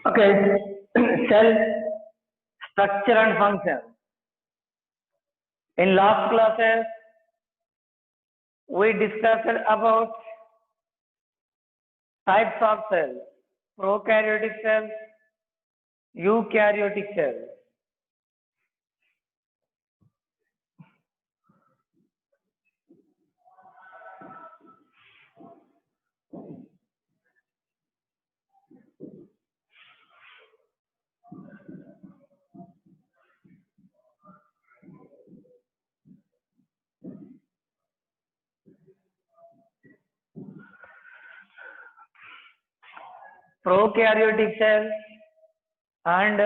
Okay, cell structure and function. In last classes, we discussed about types of cells: prokaryotic cells, eukaryotic cells. Prokaryotic cells and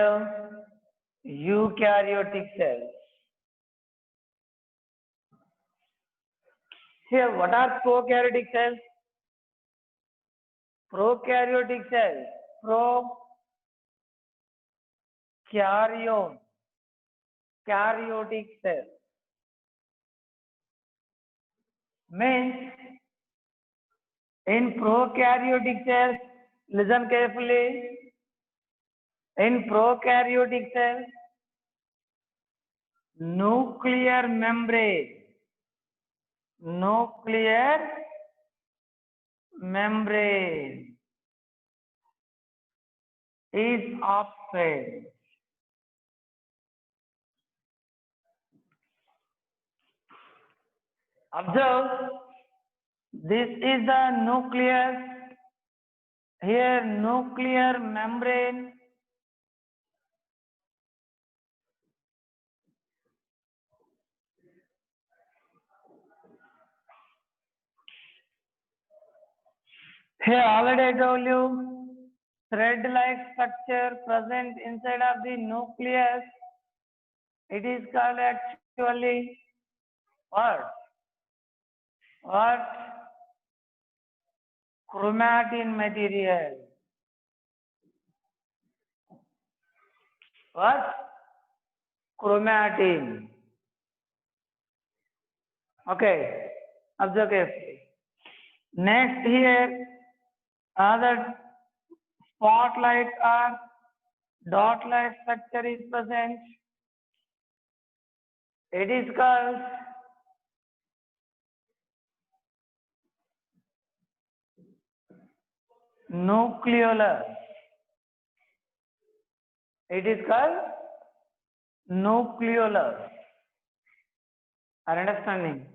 eukaryotic cells. Here, what are prokaryotic cells? Prokaryotic cells, karyotic cells means in prokaryotic cells, listen carefully. In prokaryotic cells, nuclear membrane is absent. Observe, this is the nucleus. Here, nuclear membrane here already I told you, thread-like structure present inside of the nucleus. It is called actually what? Chromatin material. What? Chromatin. Okay. Observe carefully. Next here, other spotlight or dot-like structure is present. It is called nucleolus. It is called nucleolus. Are you understanding?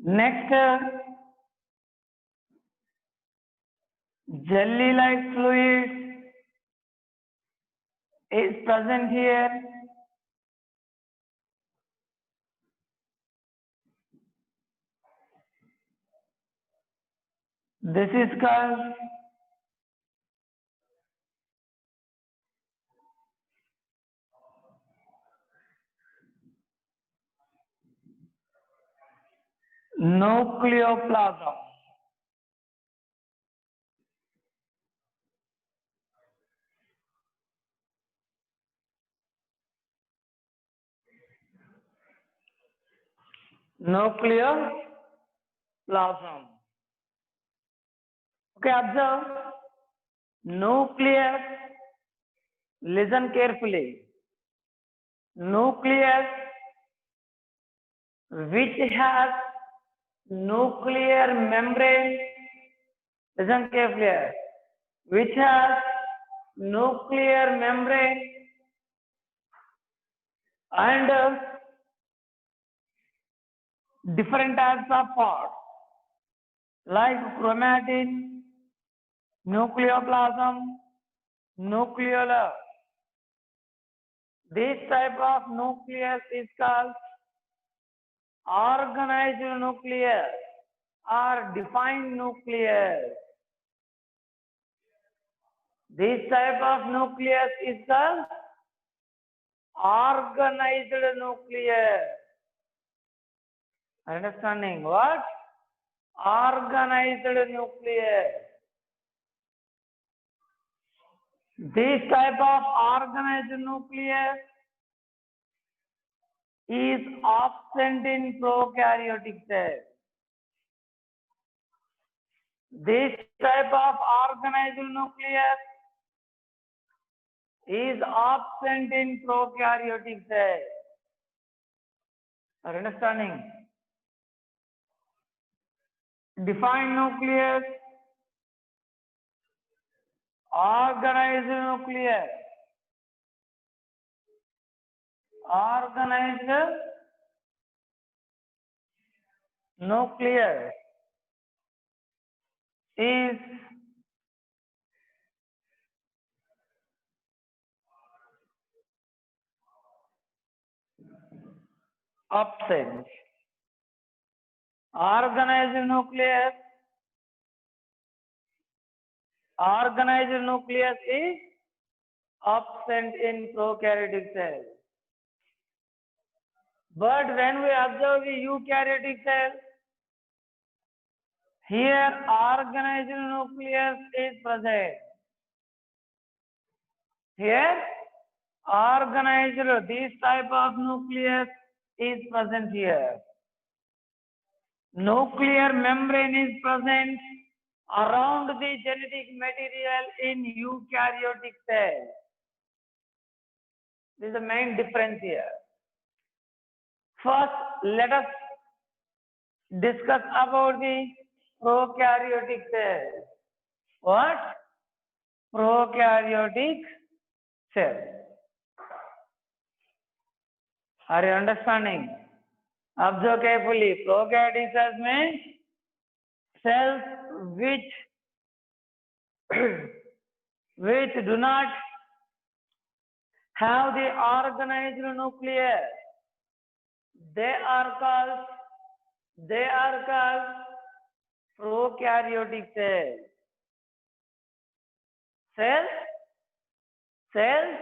Next, jelly-like fluid is present here. This is called nucleoplasm. Nucleoplasm. Okay, observe. Nucleus, listen carefully. Nucleus which has nuclear membrane, listen carefully, which has nuclear membrane and different types of parts like chromatin, nucleoplasm, nucleolus. This type of nucleus is called organized nucleus or defined nucleus. This type of nucleus is called organized nucleus. Understanding what? Organized nucleus. This type of organized nucleus is absent in prokaryotic cell. This type of organized nucleus is absent in prokaryotic cell. Are you understanding? Define nucleus, organized nucleus, organized nucleus is absent. Organized nucleus is absent in prokaryotic cell. But when we observe the eukaryotic cell, here organized nucleus is present. Here organized, this type of nucleus is present here. Nuclear membrane is present around the genetic material in eukaryotic cell. This is the main difference here. First, let us discuss about the prokaryotic cell. What? Prokaryotic cell. Are you understanding? Observe carefully. Prokaryotic cells means cells which do not have the organized nucleus. They are called prokaryotic cells. Cells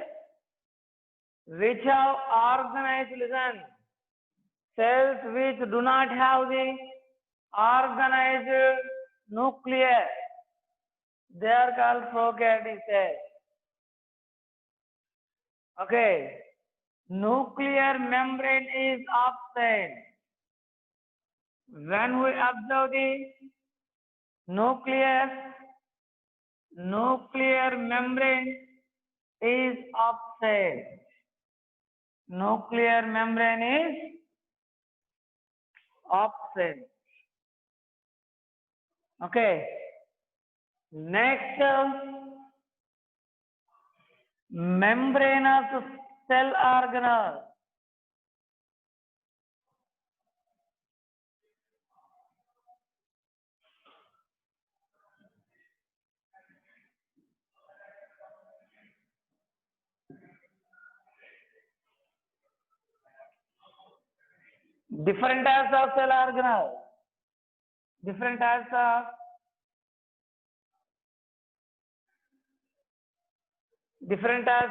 which have organized, listen, cells which do not have the organized nucleus, they are called prokaryotic cells. Okay. Nuclear membrane is absent. When we observe the nuclear membrane is absent. Nuclear membrane is absent. Okay. Next, membranous cell organelle. Different types of cell organelle. Different types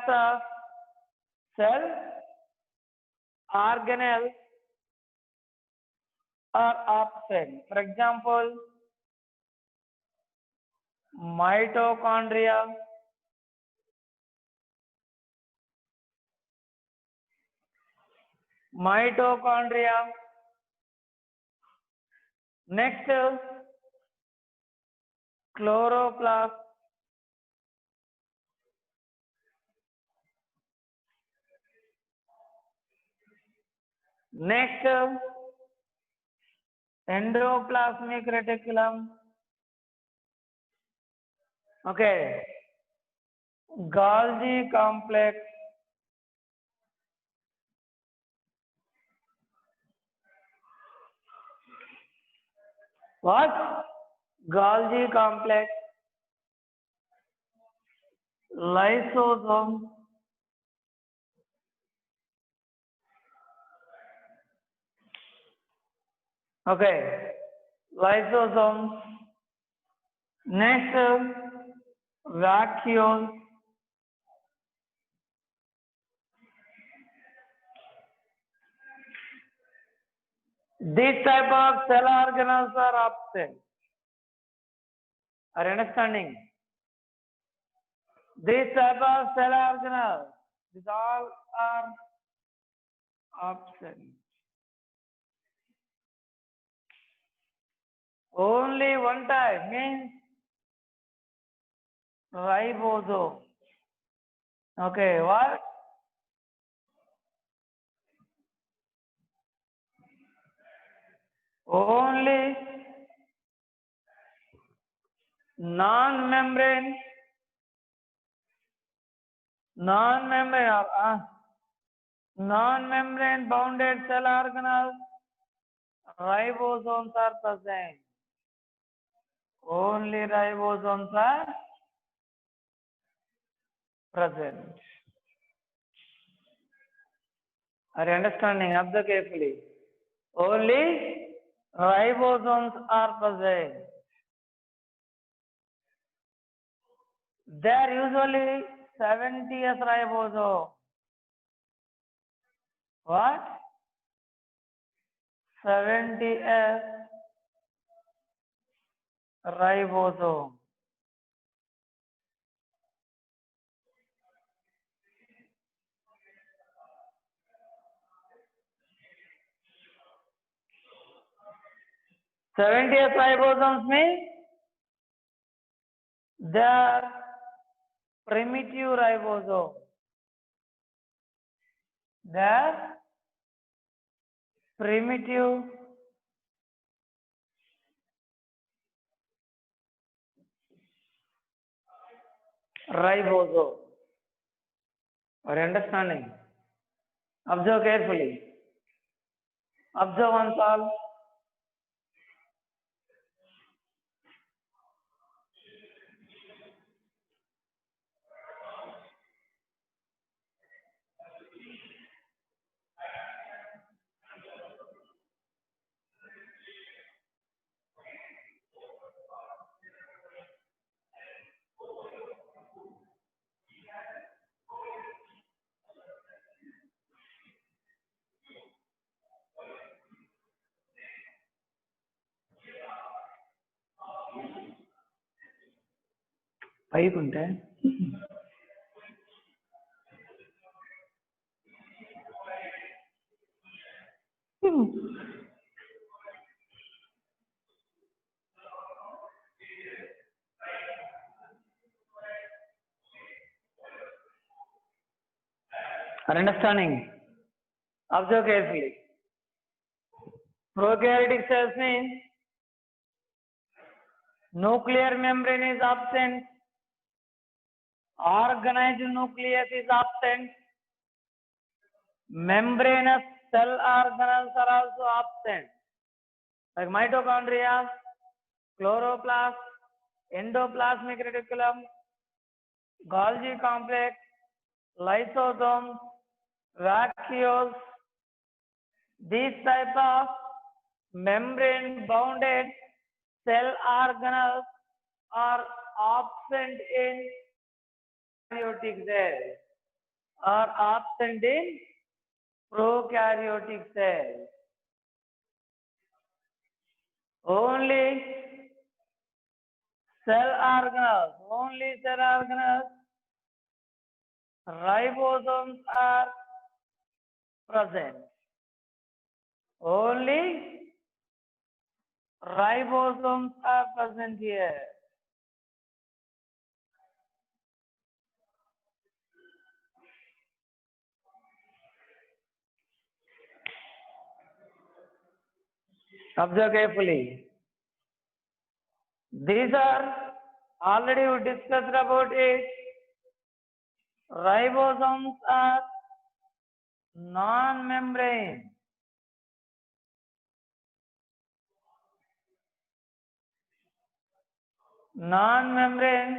of cell organelle are absent. For example, mitochondria, next chloroplast, next endoplasmic reticulum, okay, Golgi complex, what? Golgi complex, lysosome, okay, lysosomes, next vacuoles, this type of cell organelles are absent. Are you understanding? This type of cell organelles, these all are absent. Only one type means ribosome. Okay, what? Only non-membrane bounded cell organelles, ribosomes are present. Only ribosomes are present. Are you understanding? Observe carefully. Only ribosomes are present. They are usually 70S ribosome. What? 70S ribosome. Seventy-S ribosomes means they are primitive ribosome. They are primitive ribosome. Are you understanding? Observe carefully. Observe and solve. పైకి ఉంటే Are understanding? Observe carefully. Prokaryotic cells means nuclear membrane is absent, organized nucleus is absent, membranous cell organelles are also absent, like mitochondria, chloroplast, endoplasmic reticulum, Golgi complex, lysosomes, vacuoles. These type of membrane bounded cell organelles are absent in prokaryotic cells, are absent in prokaryotic cells. Only cell organelles, ribosomes are present. Only ribosomes are present here. Observe carefully. These are already we discussed about it. Ribosomes are non-membrane. Non-membrane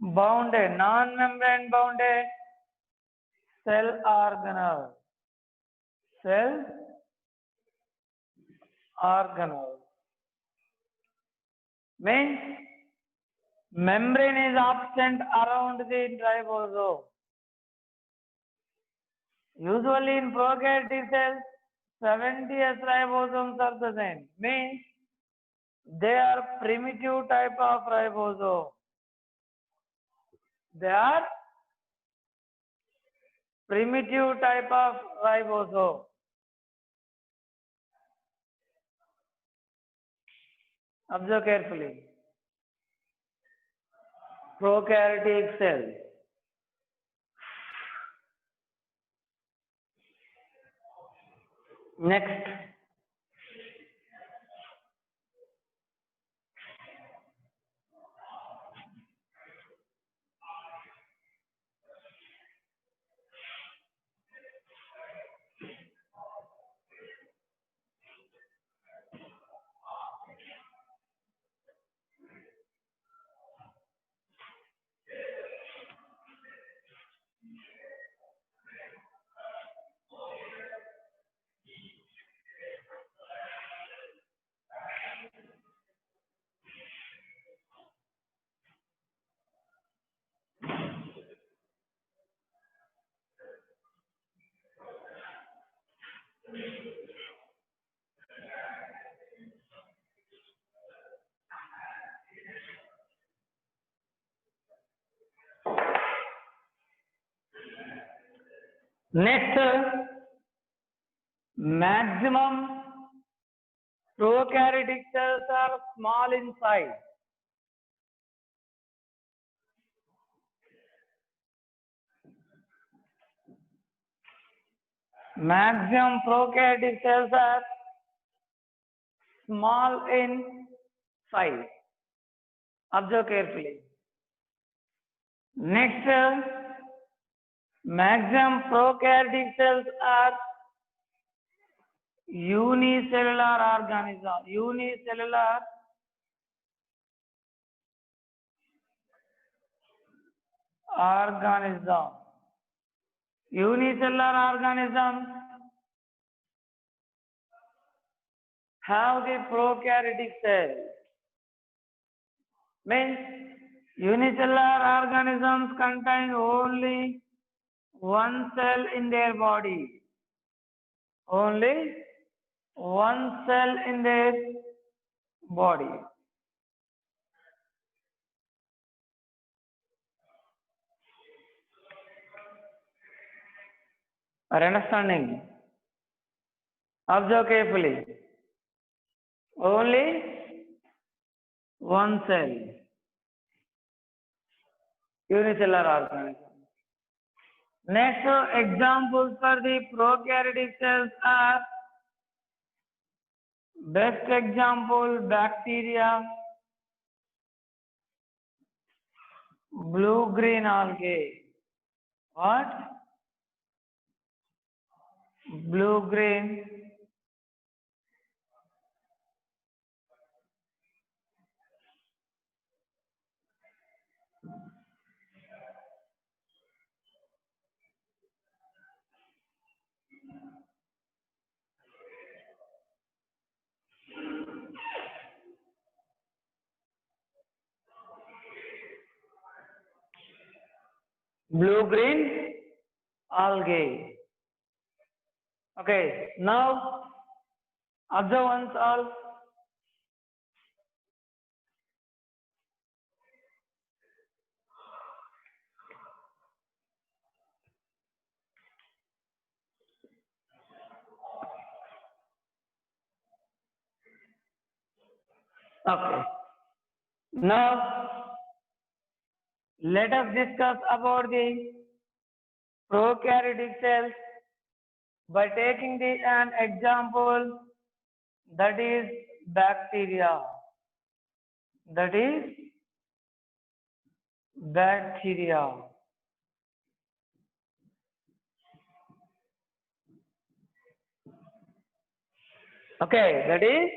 bounded cell organelle. Means membrane is absent around the ribosome. Usually in prokaryotic cells, 70S ribosomes are present. Means they are primitive type of ribosome. They are primitive type of ribosome. Observe carefully. Prokaryotic cell. Next. Next, maximum prokaryotic cells are small in size. Maximum prokaryotic cells are small in size. Observe carefully. Next, maximum prokaryotic cells are unicellular organism. Unicellular organism. Unicellular organisms have the prokaryotic cell. Means unicellular organisms contain only one cell in their body. Only one cell in their body. Are you understanding? Observe carefully. Only one cell. Unicellular organism. Next, examples for the prokaryotic cells are best example bacteria, blue-green algae. What? Blue-green blue-green algae. Okay, now observe once all. Okay. Now let us discuss about the prokaryotic cells by taking an example, that is bacteria. That is bacteria. Okay, that is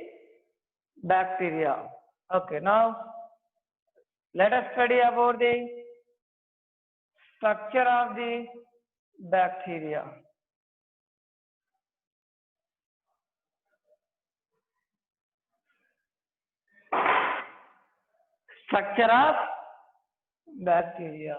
bacteria. Okay, now let us study about the structure of the bacteria. Structure of bacteria.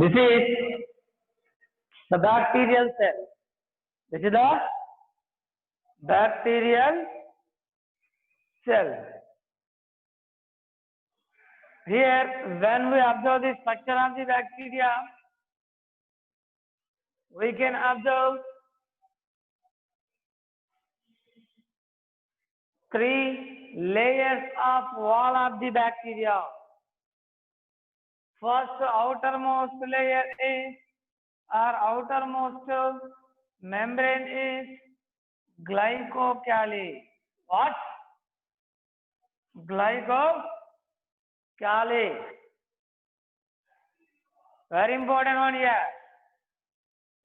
This is the bacterial cell. This is the bacterial cell. Here, when we observe the structure of the bacteria, we can observe three layers of wall of the bacteria. First, outermost layer is, or outermost membrane is glycocalyx. What? Glycocalyx. Very important one here.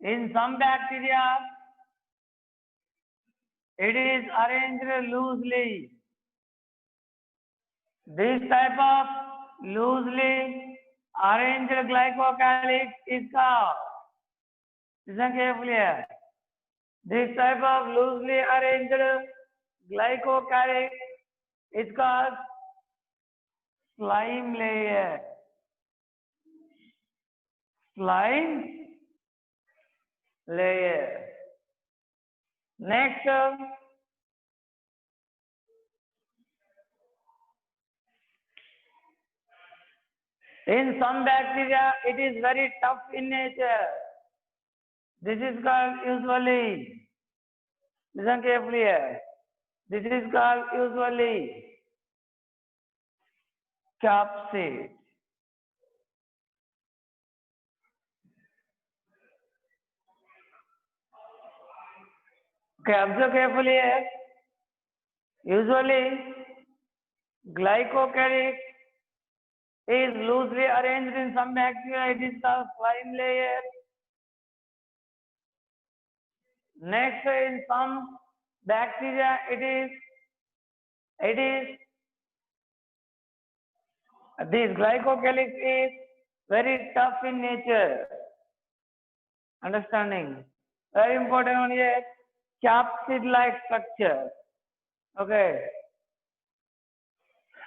In some bacteria, it is arranged loosely. This type of loosely arranged glycocalyx is called. Listen carefully here. This type of loosely arranged glycocalyx is called slime layer. Slime layer. Next, in some bacteria, it is very tough in nature. This is called usually, listen carefully here. This is called usually capsid. Okay, observe carefully here. Usually, glycocalyx is loosely arranged in some bacteria. It is called slime layer. Next, in some bacteria, this glycocalyx is very tough in nature. Understanding? Very important one here. Capsid-like structure. Okay.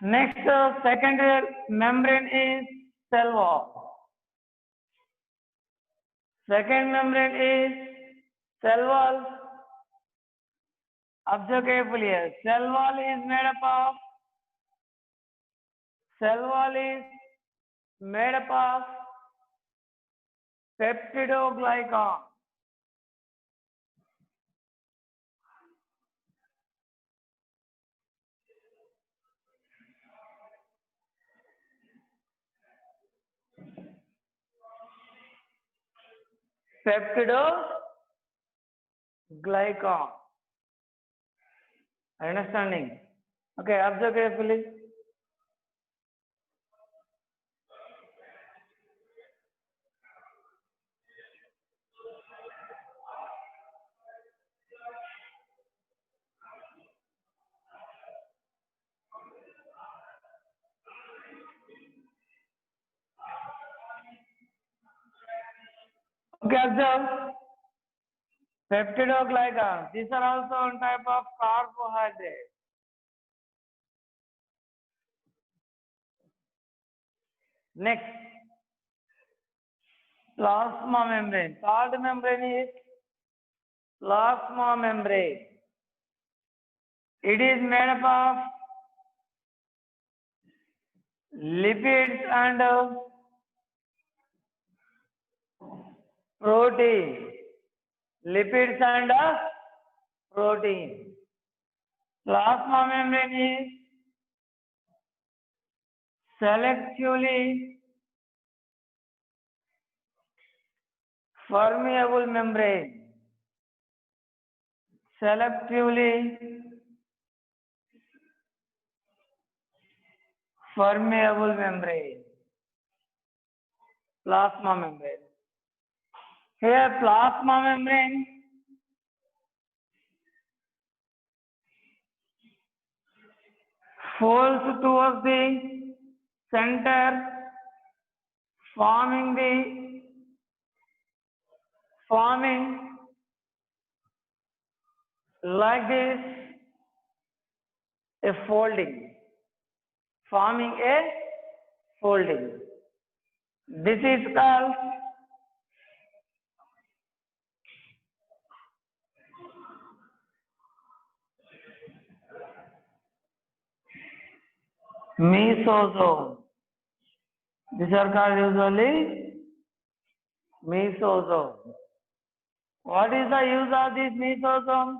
Next, second membrane is cell wall. Second membrane is cell wall. Observe carefully here. Cell wall is made up of peptidoglycan. Peptidoglycan. Understanding? Okay, observe carefully. Okay, observe. Peptidoglycan. These are also one type of carbohydrate. Next, plasma membrane. Third membrane is plasma membrane. It is made up of lipids and protein. Lipids and protein. Plasma membrane is selectively permeable membrane. Selectively permeable membrane. Plasma membrane. Here, plasma membrane folds towards the center, forming like this a folding, forming a folding. This is called mesosome. These are called usually mesosome. What is the use of this mesosome?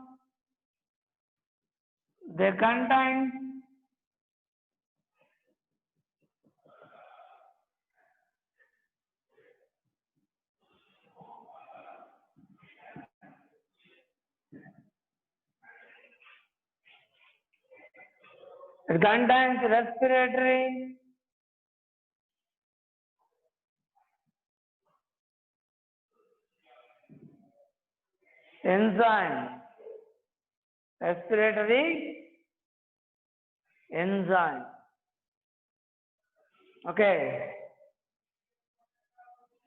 They contain respiratory enzyme. Respiratory enzyme. Okay.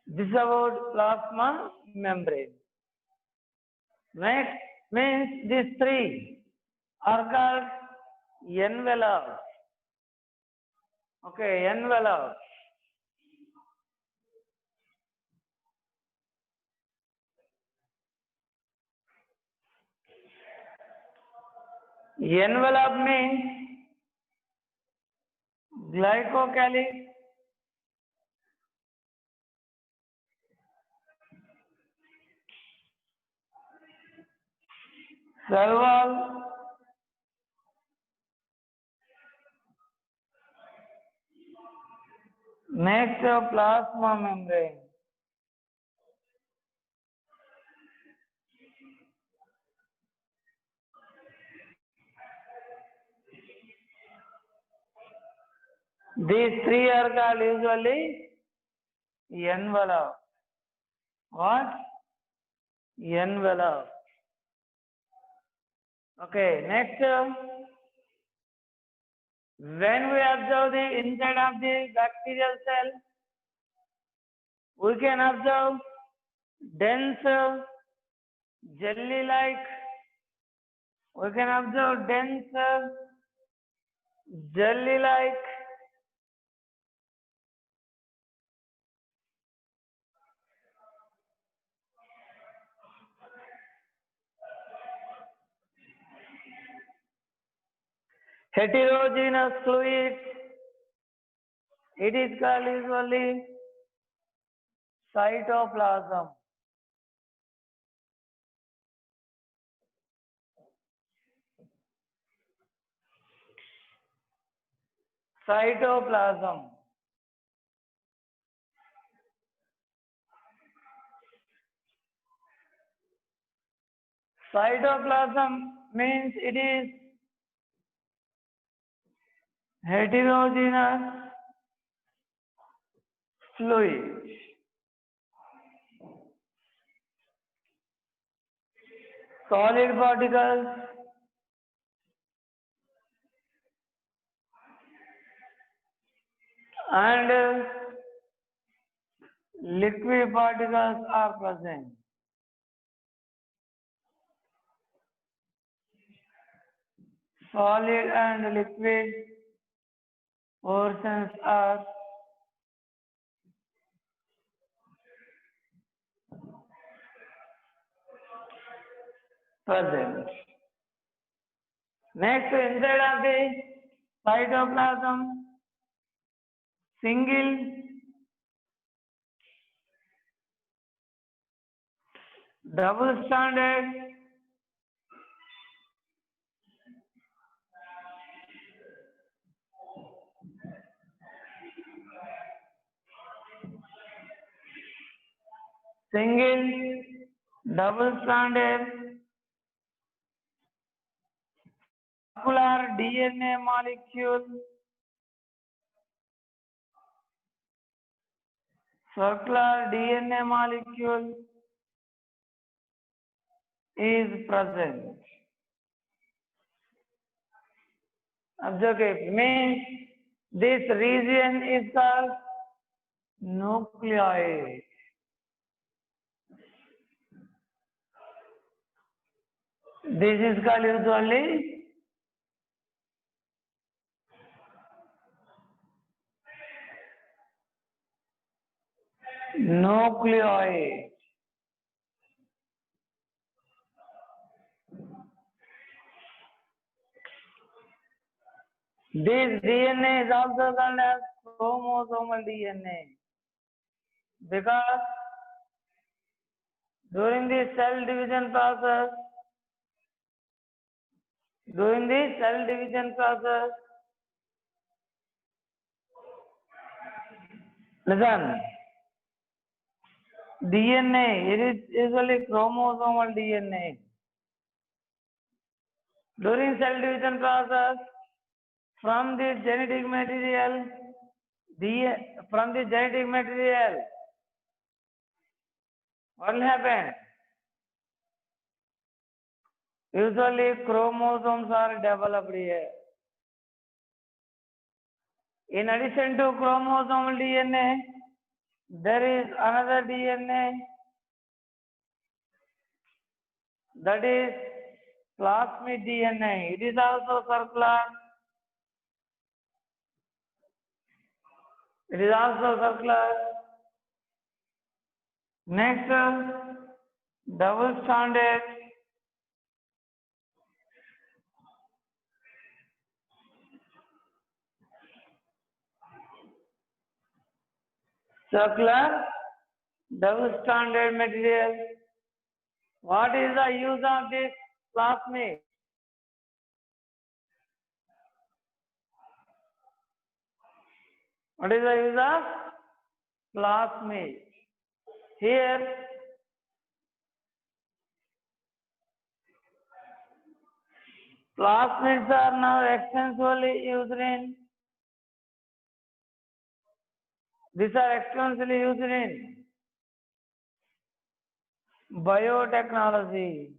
This is about plasma membrane. Next means these three are called envelopes. Okay, envelope. Envelope means glycocalyx, cell wall, next plasma membrane. These three are called usually envelope. What? Envelope. Okay, next, when we observe the inside of the bacterial cell, we can observe dense jelly-like. We can observe dense jelly-like. Heterogeneous fluid. It is called usually cytoplasm. Cytoplasm. Cytoplasm means it is heterogeneous fluid. Solid particles and liquid particles are present. Solid and liquid portions are present. Next, inside of the cytoplasm, single double-stranded circular DNA molecule, is present. Observe means this region is called nucleoid. This is called usually nucleoid. This DNA is also called as chromosomal DNA because during the cell division process, listen, DNA, it is usually chromosomal DNA. During cell division process, from the genetic material, what will happen? Usually chromosomes are developed here. In addition to chromosomal DNA, there is another DNA, that is plasmid DNA. It is also circular. Next, double-stranded circular double-stranded material. What is the use of this plasmid? What is the use of plasmid? Here, plasmids are now extensively used in biotechnology.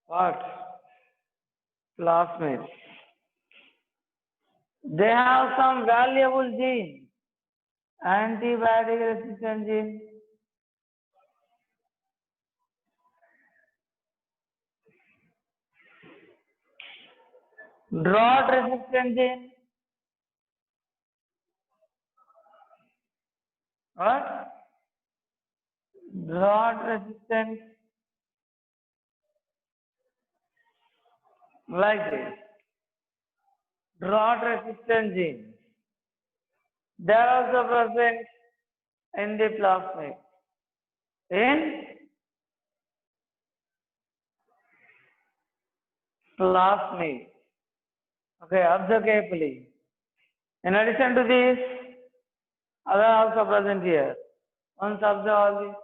What? Plasmids. They have some valuable genes, antibiotic resistant gene, drought resistant gene. What? Drought resistant, like this. Drought resistant gene. They are also present in the plasmid. Okay, observe carefully. In addition to this, other also present here. Once observe all this.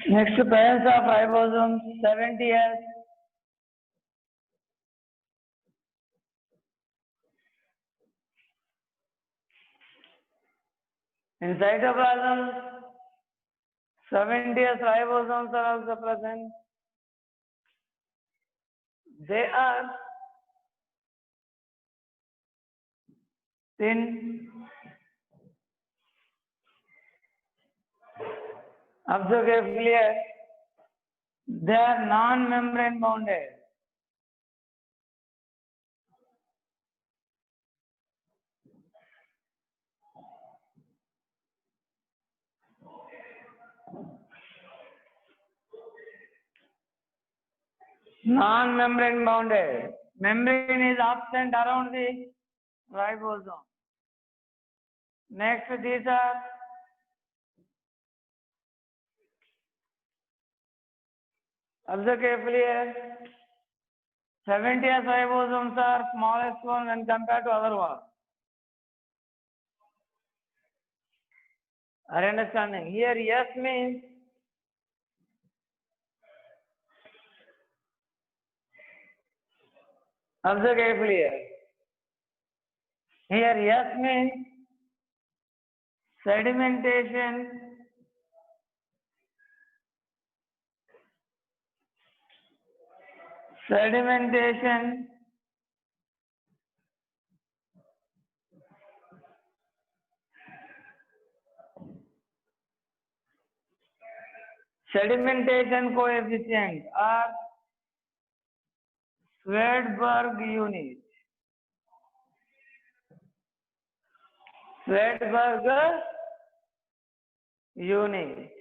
Next, pairs of ribosomes 70S. In cytoplasm, 70S ribosomes are also present. They are thin. Observe carefully. They are non-membrane bounded. Non-membrane bounded. Membrane is absent around the ribosome. Next, these are observe carefully here. 70S ribosomes are smallest one when compared to other ones. Are you understanding? Here, yes means observe carefully here. Here, yes means sedimentation coefficient or Swedberg unit. Swedberg unit.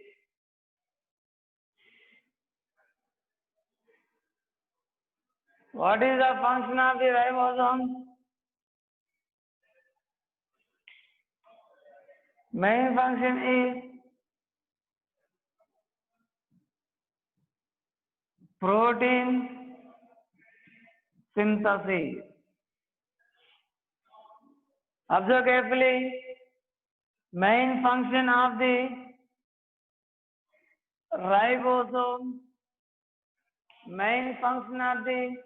What is the function of the ribosome? Main function is protein synthesis. Observe carefully. Main function of the ribosome. Main function of the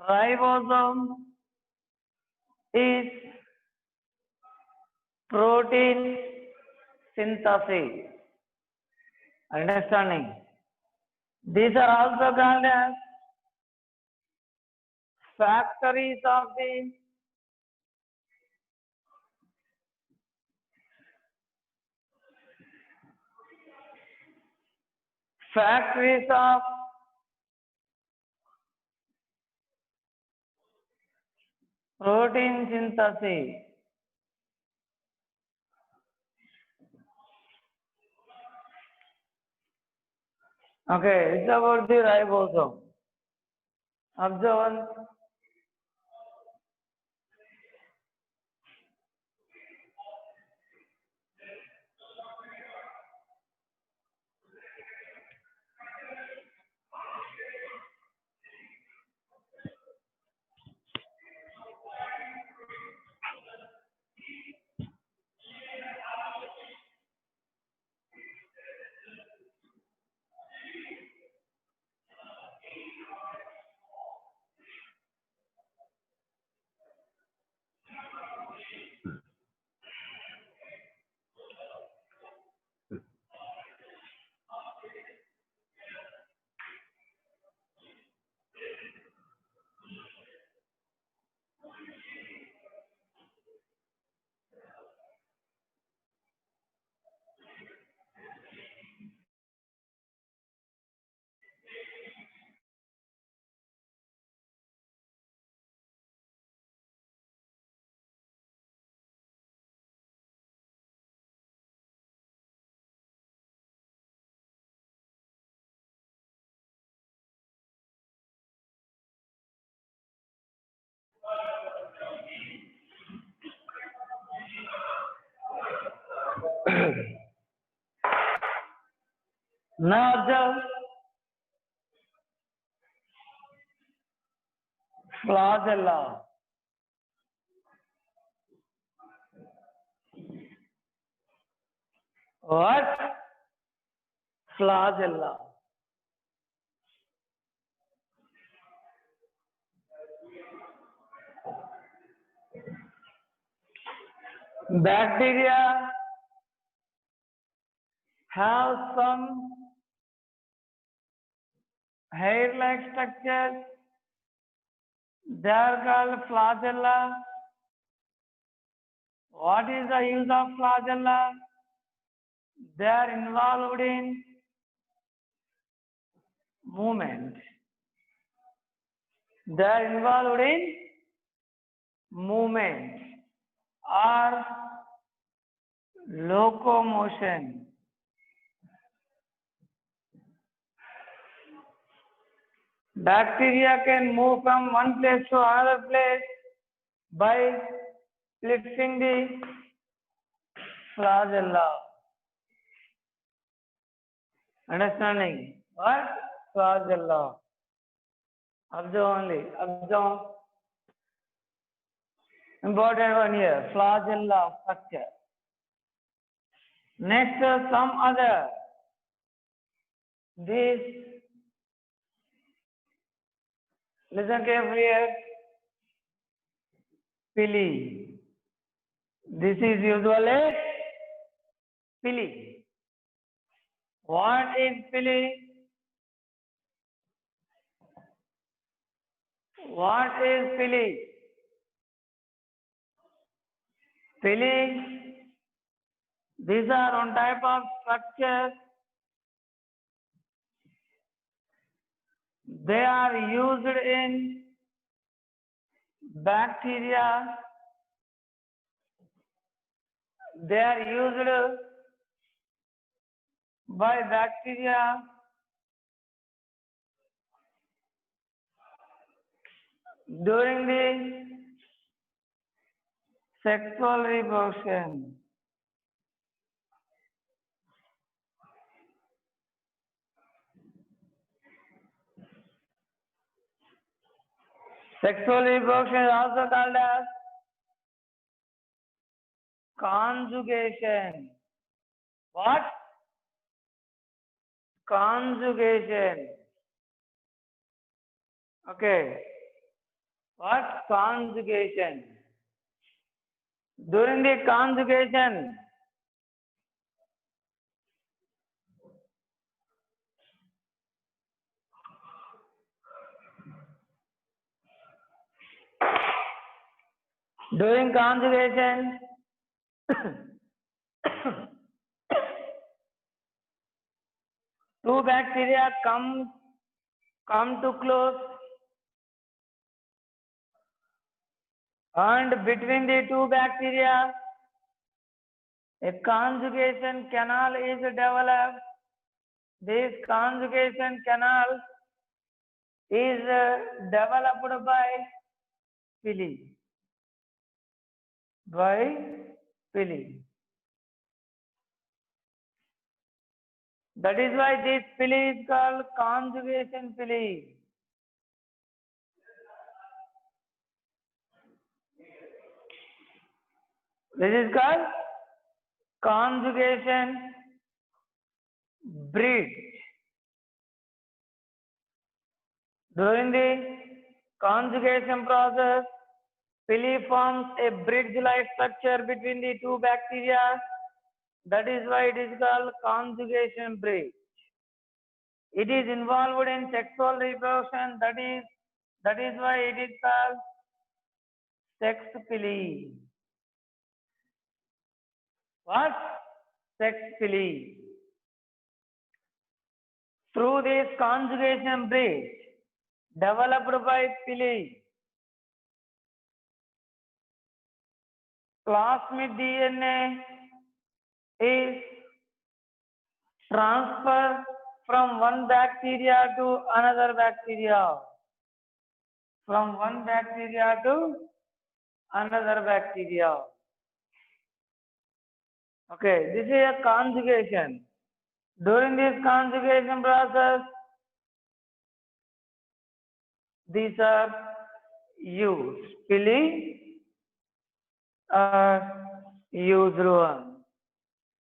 ribosome is protein synthesis. Understanding? These are also called as factories of the protein synthesis. Okay, it's about the ribosome. Observe. Now observe flagella. What? Flagella. Bacteria have some hair-like structures. They are called flagella. What is the use of flagella? They are involved in movement. They are involved in movement or locomotion. Bacteria can move from one place to another place by lifting the flagella. Understanding? What? Flagella. Observe only. Observe. Important one here. Flagella structure. Next, some other. This. Listen carefully here. Pili. This is usually pili. What is pili? What is pili? Pili. These are one type of structure. They are used in bacteria. They are used by bacteria during the sexual reproduction. Sexual reproduction is also called as conjugation. What? Conjugation. Okay. What? Conjugation. During the conjugation, two bacteria come to close, and between the two bacteria a conjugation canal is developed. This conjugation canal is developed by pili. That is why this pili is called conjugation pili. This is called conjugation bridge. During the conjugation process, pili forms a bridge-like structure between the two bacteria. That is why it is called conjugation bridge. It is involved in sexual reproduction. That is why it is called sex pili. What? Sex pili. Through this conjugation bridge developed by pili, plasmid DNA is transferred from one bacteria to another bacteria. From one bacteria to another bacteria. Okay, this is a conjugation. During this conjugation process, these are used. Pili are used one.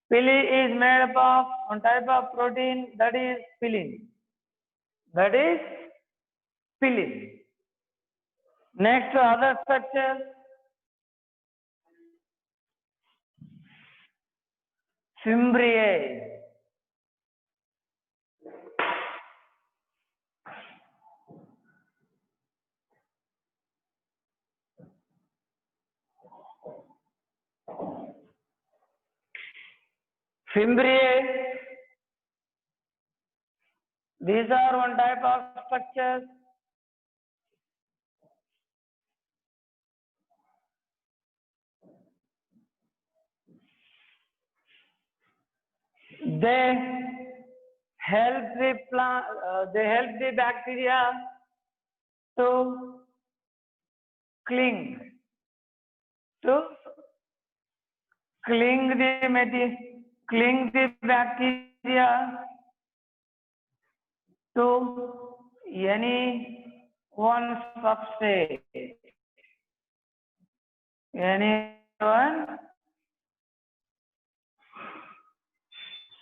Pili is made up of one type of protein, that is pilin. That is pilin. Next, other structures. Fimbriae. Fimbriae. These are one type of structures. They help the bacteria to cling the bacteria to any one substrate. Any one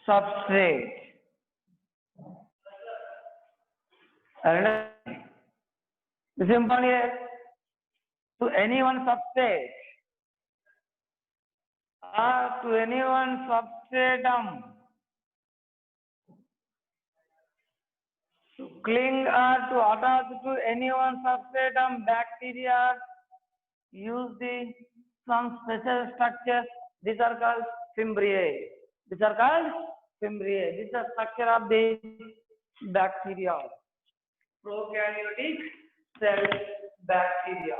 substrate. Simple here. To any one substrate or to any one substratum. To cling or to attach to any one substratum, bacteria use some special structures. These are called fimbriae. This is the structure of the bacteria. Prokaryotic cell bacteria.